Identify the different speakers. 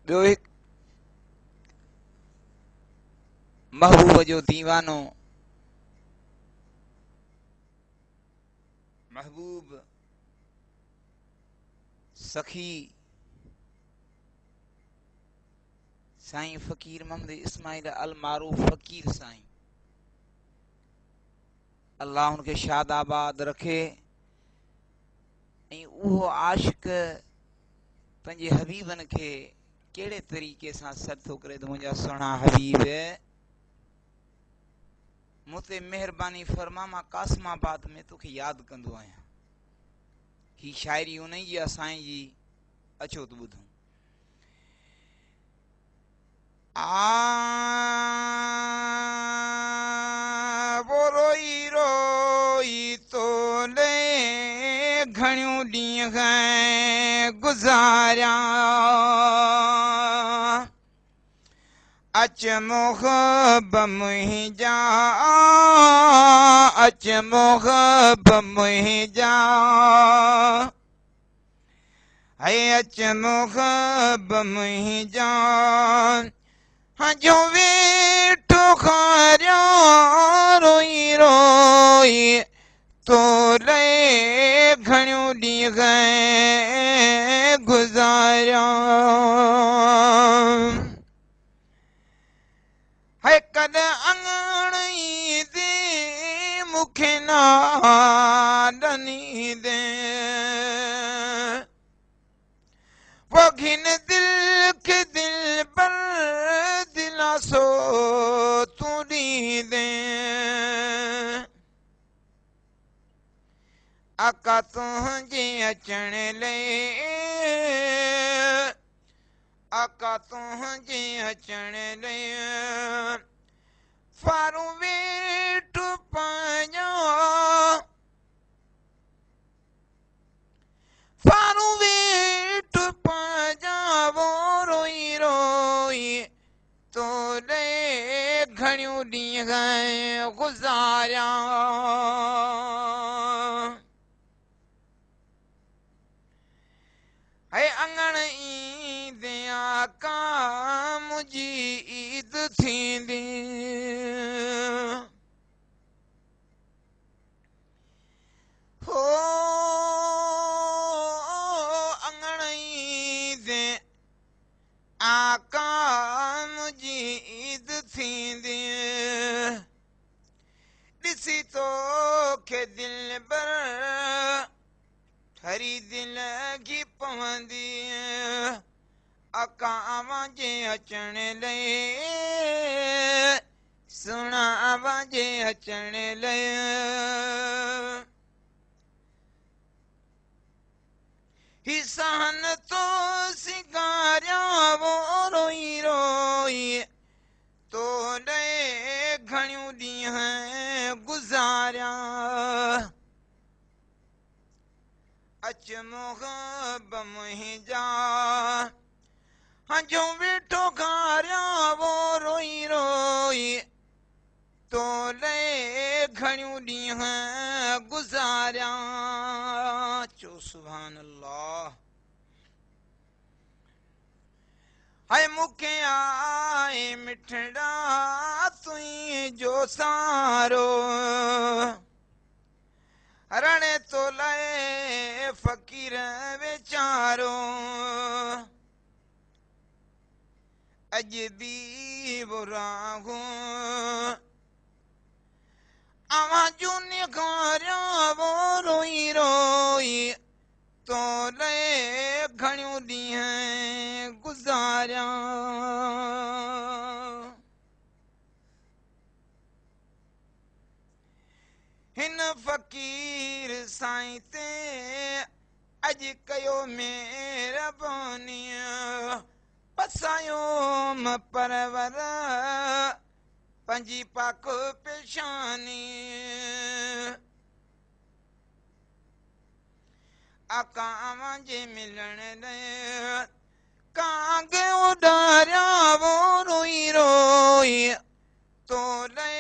Speaker 1: ॿियो हिकु महबूब जो दीवानो महबूब सखी साईं फ़कीर मोहम्मद इस्माइल अल मारूफ फ़कीर साईं अल्लाह उनखे शाद आबाद रखे ऐं उहो आशिक़ पंहिंजे हबीबनि खे कहिड़े तरीक़े सां सॾ थो करे त मुंहिंजा सुहिणा हबीब मूं ते महिरबानी फरमा मां कासमाबाद में तोखे यादि कंदो आहियां। ही शाइरी उन जी असांजी जी अचो त ॿुधूं। वो रोई रोई तोले घणियूं ॾींहं गुज़ारिया अच मोहब मुंहिंजा अच मोहब मुंहिंजा है अच मोहब मुंहिंजा जो वेठो खारिया रोई रोई तोले घणियूं ॾींहं गुज़ारिया है कद अंगड़ी दे मूंखे नालनी दे वो घिन दिल के दिल पर दिलासो तू दी दे आका तुझे अचण ले आका तुझे अचण ले फारू वेठ पाया फारू वेठ पाया वो रोई रोई तोले घणियूं ॾींहं गुज़ारिया है अंगण ईंदे आका मुंहिंजी ईद थींदी हो अंगण ईंदे आका मुंहिंजी ईद थींदी ॾिसी तोखे दिल बर ठरी दिल की पवंदी आका आवाज़े अचण ले सुहिणा आवाज़े अचण ले ही सहन तो सिंगारिया वो रोई रोई तोले घणियूं ॾींहं गुज़ारिया अच मोहब मुंहिंजा जो वेठो खारिया वो रोई रोई तोले घणियूं ॾींहं गुज़ारिया चो सुभान अल्लाह हाय मूंखे आए मिठड़ा तुई जो सारो रणे तो लाए फकीर वेचारो अज भी वो राहू आवाजूं निखारिया वो रोई रोई तोले घणियूं ॾींहं गुज़ारिया हिन फ़कीर साईं ते अॼु कयो महिरबानी पसायो म परवर पंहिंजी पाक पेशानी आका आवाज़े मिलण लाइ कांग उॾारिया वो रोई रोई तोले